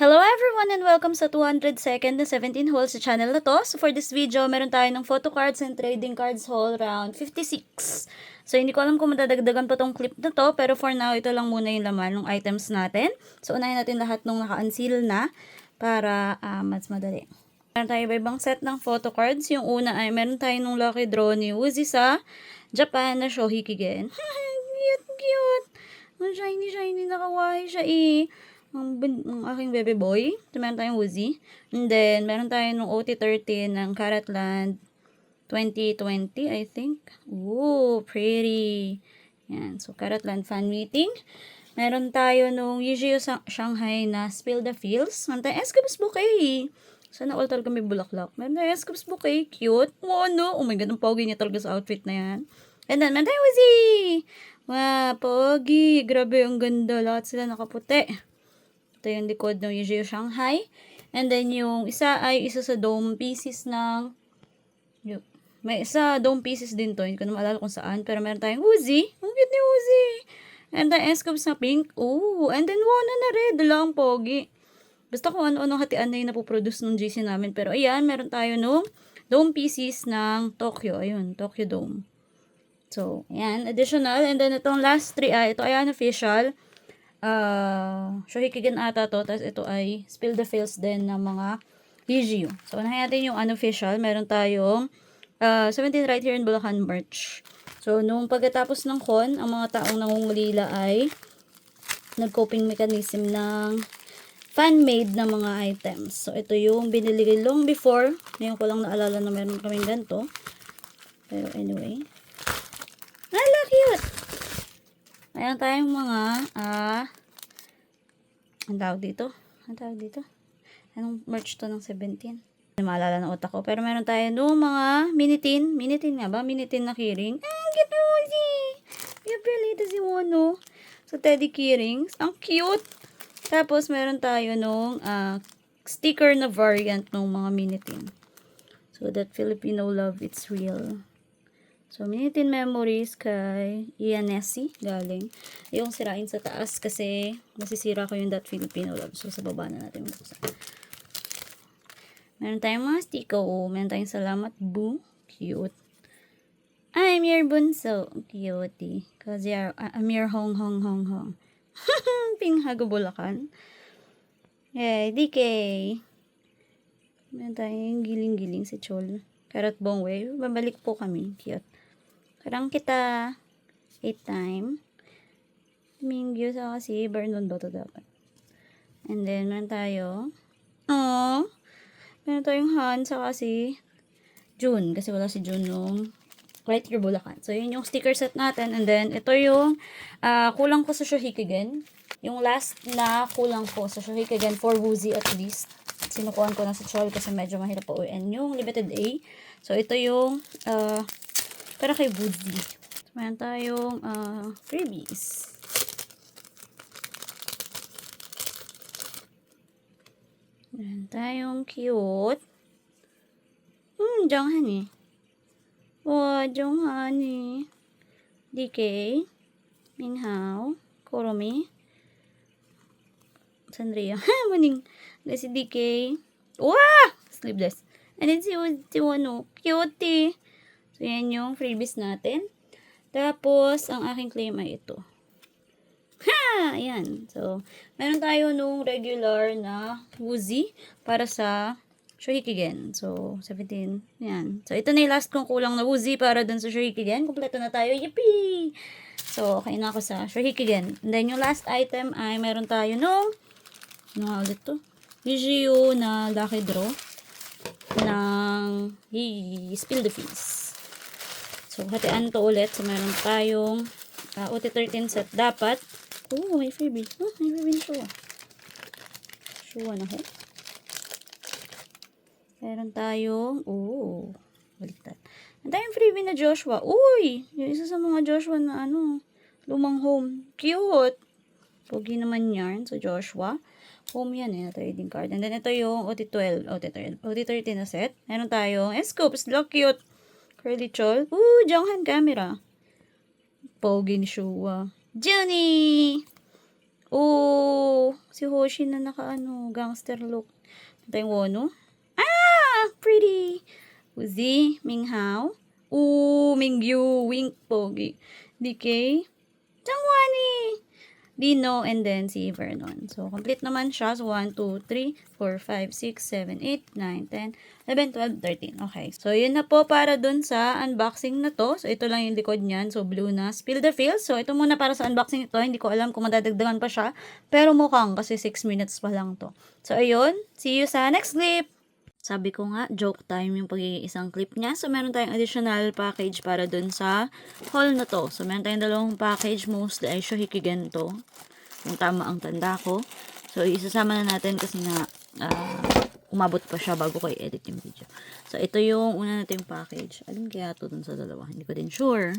Hello everyone and welcome sa 202nd na 17 hole sa channel na to. So for this video, meron tayo ng photo cards and trading cards haul round 56. So hindi ko alam kung madadagdagan pa tong clip na to, pero for now, ito lang muna yung laman ng items natin. So unahin natin lahat nung naka-unseal na para mas madali. Meron tayo iba-ibang set ng photo cards. Yung una ay meron tayo nung lucky draw ni Uzi sa Japan na Shohikigen. Cute, cute. Ang shiny, nakawahi siya ang aking baby boy. So, meron tayong Woozy. And then, meron tayong nung OT13 ng Caratland 2020, I think. Ooh, pretty. Yan. So, Caratland fan meeting. Meron tayo nung Yujio Shanghai na Spill the Feels. Meron tayong Escapes Bouquet. Sana all talaga may bulaklak. Meron tayong Escapes Bouquet. Cute. Oh, no. Oh my God, ang pogi niya talaga sa outfit na yan. And then, meron tayong Woozy. Wow, pogi. Grabe, ang ganda. Lahat sila nakaputi. Ito yung likod ng Yujio Shanghai. And then, yung isa ay isa sa dome pieces ng... May isa dome pieces din to. Hindi ko na maalala kung saan. Pero meron tayong Woozy. Ang cute ni Woozy. And then, Escapes na pink. Ooh. And then, Wona na red. Dalang pogi. Basta kung ano-ano hatian na yung napoproduce ng GC namin. Pero ayan, meron tayo nung dome pieces ng Tokyo. Ayun, Tokyo Dome. So, ayan. Additional. And then, itong last three ay, ito ay unofficial. Shohikigen ata to. Tapos ito ay Spill the Fails din ng mga Hijio. So, unahin natin yung unofficial. Meron tayong 17 right here in Bulacan merch. So, nung pagkatapos ng con, ang mga taong nangungulila ay nag-coping mechanism ng fan-made na mga items. So, ito yung binili long before. Ngayon ko lang naalala na meron kaming ganito. Pero anyway. Hala, cute! Ayan tayong mga, ang tawag dito? Anong merch to ng 17? Hindi maalala ng utak ko. Pero meron tayo nung mga mini-tin. Mini-tin nga ba? Mini-tin na keyring. Cute mo si! Yapilita si Wono. So, teddy keyrings. Ang cute! Tapos, meron tayo nung sticker na variant ng mga mini-tin. So, that Filipino love, it's real. So, mini-tin memories kay Ian Nessie, galing. Yung sirain sa taas kasi nasisira ko yung That Filipino Love. So, sa baba na natin buksan. Meron tayong mga stiko. Meron tayong salamat, boo. Cute. I'm your bunso. Cutie. Cause I'm your hong. Pinghago Bulacan. Yay, DK. Meron tayong giling-giling si Chol. Carrot Bongway. Babalik po kami. Cute. Karang kita 8 time. Mingyu sa kasi Vernon ba ito dapat? And then, meron tayo. Meron tayong Han sa kasi June. Kasi wala si June nung right here Bulacan. So, yun yung sticker set natin. And then, ito yung kulang ko sa Shohikigen. Yung last na kulang ko sa Shohikigen for Woozy at least. Sinukuhan ko na sa Chol kasi medyo mahirap pa uwiin yung limited A. So, ito yung para kay Woozy. So, meron tayong freebies. Meron tayong cute. Jonghan eh. Wow, Jonghan eh. DK. Minhao. Koromi. Sandria. Maning. Si DK. Wow! Sleeveless. And then si Wano. Cute eh. So, yan yung freebies natin. Tapos, ang aking claim ay ito. Ha! Ayan. So, meron tayo nung regular na Woozy para sa Shohikigen. So, 17. Ayan. So, ito na yung last kong kulang na Woozy para dun sa Shohikigen. Kompleto na tayo. Yippee! So, okay na ako sa Shohikigen. And then, yung last item ay meron tayo nung ano nga ulit to? Yujio na lucky draw ng Spill the Feels. So, hatian to ulit. So, meron tayong OT13 set dapat. Oh, may freebie. May freebie na Shua. Shua na ho. Meron tayong, baliktad. Meron tayong freebie na Joshua. Uy! Yung isa sa mga Joshua na lumang home. Cute! Pogi naman yan. So, Joshua. Home yan na trading card. And then, ito yung OT13 na set. Meron tayong Scoops. Look, cute! Curly Chol. Jonghan camera. Pogi ni Shua. Johnny! Oh, si Hoshi na gangster look. Ito yung Wono. Ah, pretty. Uzi, Minghao. Ooh, Mingyu, Wink, Pogi. DK. Changwani. Dino, and then si Vernon. So, complete naman siya. So, 1, 2, 3, 4, 5, 6, 7, 8, 9, 10, 11, 12, 13. Okay. So, yun na po para dun sa unboxing na to. So, ito lang yung likod niyan. So, blue na. Spill the feels. So, ito muna para sa unboxing ito. Hindi ko alam kung madadagdagan pa siya. Pero mukhang kasi 6 minutes pa lang to. So, ayun. See you sa next clip! Sabi ko nga, joke time yung pag-iisang clip niya. So, meron tayong additional package para dun sa haul na to. So, meron tayong dalawang package. Mostly ay Shohikigen to. Kung tama ang tanda ko. So, isasama na natin kasi nga umabot pa siya bago ko i-edit yung video. So, ito yung una nating package. Alam kaya to dun sa dalawa. Hindi ko din sure.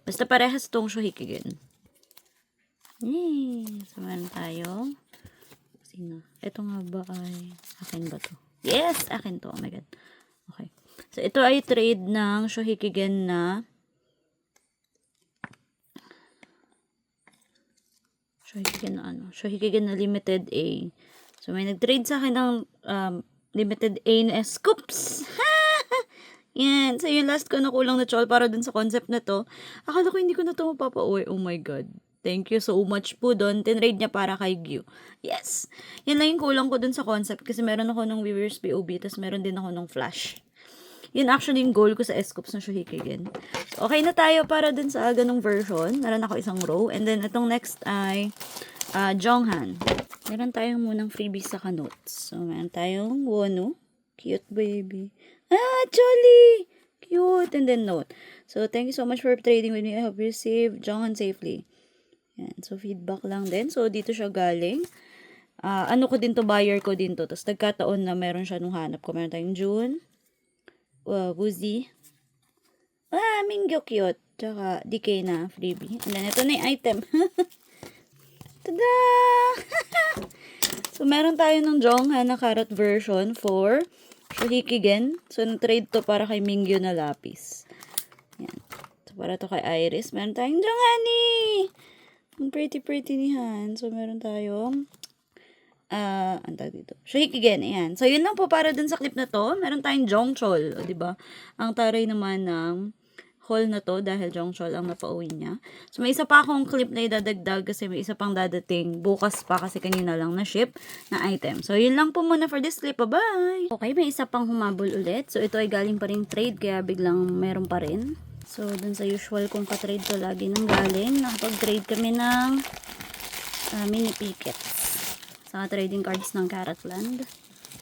Basta parehas tong Shohikigen. Yay! So, meron tayo. Sino? Ito nga ba ay akin ba to? Yes! Akin to. Oh my God. Okay. So, ito ay trade ng Shohikigen na Shohikigen na limited A. So, may nag-trade sa akin ng limited A na scoops. Yan. So, yung last ko na kulang na chol para dun sa concept na to. Akala ko hindi ko na to mapapauwi. Oh my God. Thank you so much po doon. Tinrade niya para kay Gyu. Yes. Yan lang yung kulang ko dun sa concept kasi meron ako ng Weavers POB tapos meron din ako ng Flash. Yun actually yung goal ko sa S-Scoops ng Shohikigen. So, okay na tayo para dun sa ganong version. Meron ako isang row. And then, itong next ay Jonghan. Meron tayong munang freebies sa ka-notes. So, meron tayong Wono. Cute baby. Ah, Jolly! Cute! And then note. So, thank you so much for trading with me. I hope you save Jonghan safely. Yan. So, feedback lang din. So, dito siya galing. Ano ko din to, buyer ko din to. Tapos, nagkataon na meron siya nung hanap ko. Meron tayong June. Woozy. Mingyo cute. Tsaka, DK na, freebie. And then, ito na yung item. Tada! So, meron tayo ng Jonghan na carrot version for Shohikigen. So, na-trade to para kay Mingyo na lapis. Yan. So, para to kay Iris. Meron tayong Jonghani! Ang pretty ni Han. So, meron tayong ang tawag dito. Shohikigen, ayan. So, yun lang po para dun sa clip na to. Meron tayong Jongchol, o, diba? Ang taray naman ng haul na to dahil Jongchol ang napauwi niya. So, may isa pa akong clip na idadagdag kasi may isa pang dadating bukas pa kasi kanina lang na ship na item. So, yun lang po muna for this clip. Bye-bye! Okay, may isa pang humabol ulit. So, ito ay galing pa rin trade kaya biglang meron pa rin. So, dun sa usual kong ka-trade to lagi nang galing. Nakapag-trade kami ng mini pickets sa trading cards ng Carrotland.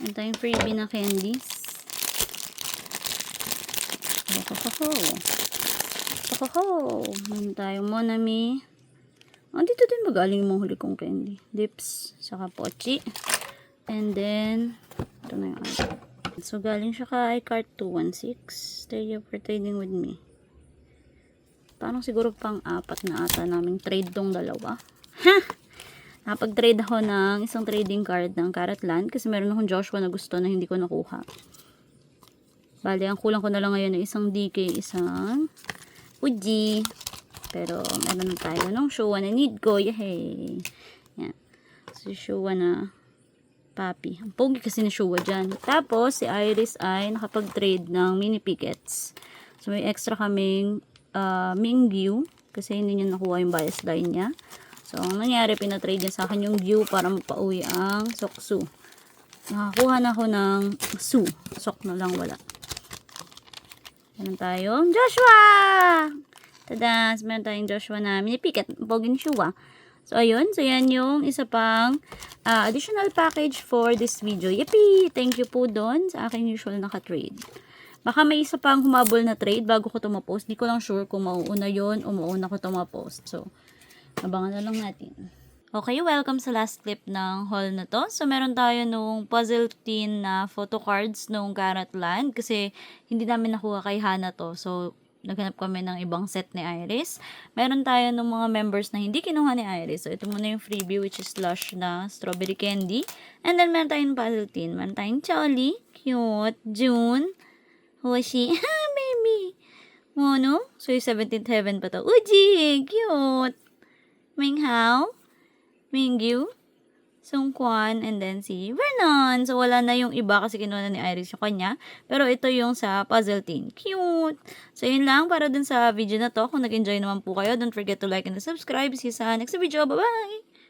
And tayong freebie na candies. Meron tayong Monami. Dito din magaling mo huli kong candy. Dips, saka Pochi. And then, ito na yung item. So, galing siya kay cart 216. Thank you for trading with me. Parang siguro pang-apat na ata naming trade tong dalawa. Ha! Nakapag-trade ako ng isang trading card ng Carrotland kasi meron akong Joshua na gusto na hindi ko nakuha. Bali, ang kulang ko na lang ngayon ng isang DK, isang Uji. Pero, meron na tayo ng Showa na need ko. Yay! Yan. So, Showa na papi. Ang pogi kasi na Showa dyan. Tapos, si Iris ay nakapag-trade ng mini pickets. So, may extra kaming Mingyu kasi hindi niya nakuha yung bias line niya. So, ang nangyari, pinatrade niya sa akin yung Gyu para mapauwi ang Soksu. Nakakuha na ako ng Su. Sok na lang wala. Meron tayong Joshua! Tada! Meron tayong Joshua na mini-picket. Poging Shua. So, ayun. So, yan yung isa pang additional package for this video. Yippee! Thank you po doon sa aking usual naka-trade. Baka may isa pang humabol na trade bago ko ito ma-post. Hindi ko lang sure kung mauuna yun o mauuna ko ito ma-post. So, abangan na lang natin. Okay, welcome sa last clip ng haul na to. So, meron tayo nung puzzle tin na photo cards nung Carrotland kasi hindi namin nakuha kay Hana to. So, naghanap kami ng ibang set ni Iris. Meron tayo nung mga members na hindi kinuha ni Iris. So, ito muna yung freebie which is Lush na strawberry candy. And then, meron tayong puzzle tin. Meron tayong Charlie. Cute. June. Hoshi. Baby. Mono. So, yung 17th heaven pa to. Uji. Cute. Minghao. Mingyu, Sungkwan, and then si Vernon. So, wala na yung iba kasi kinuha na ni Iris yung kanya. Pero ito yung sa puzzle tin. Cute! So, yun lang para dun sa video na to. Kung nag-enjoy naman po kayo, don't forget to like and subscribe. See you sa next video. Bye-bye!